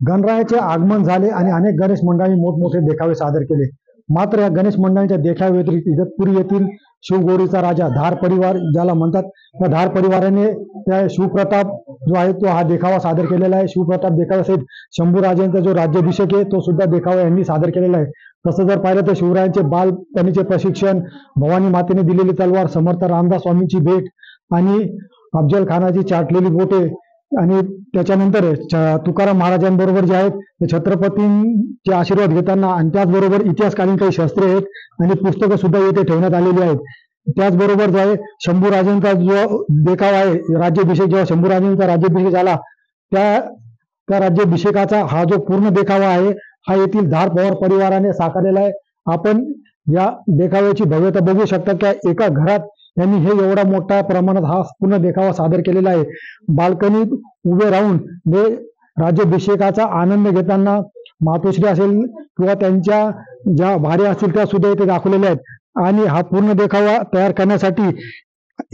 गणरायाचे आगमन झाले आणि अनेक गणेश मंडळांनी मोठमोठे देखावे सादर केले। मात्र या गणेश मंडळांच्या देखाव्या व्यतिरिक्त इगतपुरी येथील शिवगोरीचा राजा धार परिवार ज्याला म्हणतात, त्या धार परिवाराने त्या शिवप्रताप जो आहे तो हा देखावा सादर केलेला आहे। शिवप्रताप देखाव्यासहित शंभूराजांचा जो राज्याभिषेक आहे तो सुद्धा देखावा यांनी सादर केलेला आहे। तसं जर पाहिलं तर शिवरायांचे बालपणीचे प्रशिक्षण, भवानी मातेने दिलेली तलवार, समर्थ रामदास स्वामींची भेट आणि अफजल खानाची चाटलेली बोटे आणि त्याच्यानंतर तुकाराम महाराजांबरोबर जे आहेत ते छत्रपतींचे आशीर्वाद घेताना आणि त्याचबरोबर इतिहासकालीन काही शस्त्रे आहेत आणि पुस्तकं सुद्धा येथे ठेवण्यात आलेली आहेत। त्याचबरोबर जो आहे शंभूराजांचा जो देखावा आहे, राज्याभिषेक जेव्हा शंभूराजांचा राज्याभिषेक झाला त्या राज्याभिषेकाचा हा जो पूर्ण देखावा आहे हा येथील धार पवार परिवाराने साकारलेला आहे। आपण या देखाव्याची भव्यता बघू शकता की एका घरात यांनी हे एवढा मोठ्या प्रमाणात हा पूर्ण देखावा सादर केलेला आहे। बाल्कनीत उभे राहून हे राज्याभिषेकाचा आनंद घेताना मातोश्री असेल किंवा त्यांच्या ज्या भार्या असतील त्या सुद्धा इथे दाखवलेल्या आहेत। आणि हा पूर्ण देखावा तयार करण्यासाठी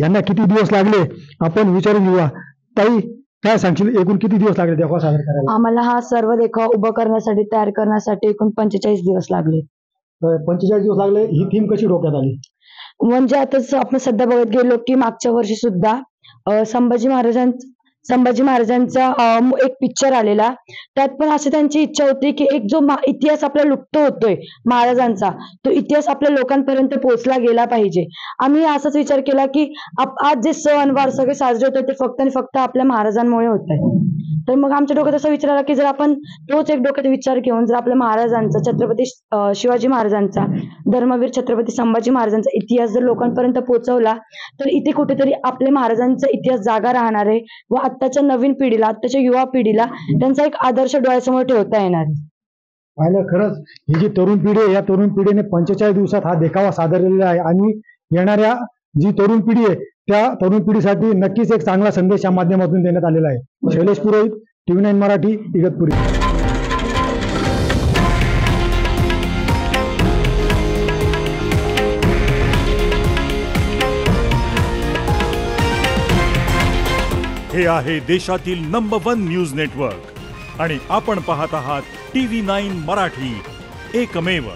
यांना किती दिवस लागले आपण विचारून घेऊया। ताई, काय सांगशील, एकूण किती दिवस लागले देखावा सादर करायला? आम्हाला हा सर्व देखावा उभा करण्यासाठी, तयार करण्यासाठी एकूण 45 दिवस लागले। 45 दिवस लागले। ही थीम कशी डोक्यात आली? म्हणजे आता आपण सध्या बघत गेलो की मागच्या वर्षी सुद्धा संभाजी महाराजांचा एक पिक्चर आलेला, त्यात पण अशी त्यांची इच्छा होती की एक जो इतिहास आपला लुप्त होतोय महाराजांचा, तो इतिहास आपल्या लोकांपर्यंत पोहोचला गेला पाहिजे। आम्ही असाच विचार केला की आज जे सण वार सगळे साजरे होते ते फक्त आणि फक्त आपल्या महाराजांमुळे होत आहे। तर मग आमच्या डोक्यात असा विचार आला की जर आपण तोच एक डोक्यात विचार घेऊन जर आपल्या महाराजांचा, छत्रपती शिवाजी महाराजांचा, धर्मवीर छत्रपती संभाजी महाराजांचा इतिहास जर लोकांपर्यंत पोहोचवला तर इथे कुठेतरी आपल्या महाराजांचा इतिहास जागा राहणार आहे व आत्ताच्या नवीन पिढीला, आत्ताच्या युवा पिढीला त्यांचा एक आदर्श डोळ्यासमोर ठेवता येणार आहे। पाहिलं, खरंच ही जी तरुण पिढी आहे या तरुण पिढीने 45 दिवसात हा देखावा सादरलेला आहे आणि येणाऱ्या जी तरुण पिढी आहे त्या तरुण पिढीसाठी नक्कीच एक चांगला संदेश या माध्यमातून देण्यात आलेला आहे। शैलेश पुरोहित, TV9 मराठी, इगतपुरी। हे आहे देशातील नंबर 1 न्यूज नेटवर्क आणि आपण पाहत आहात TV9 मराठी, एकमेव।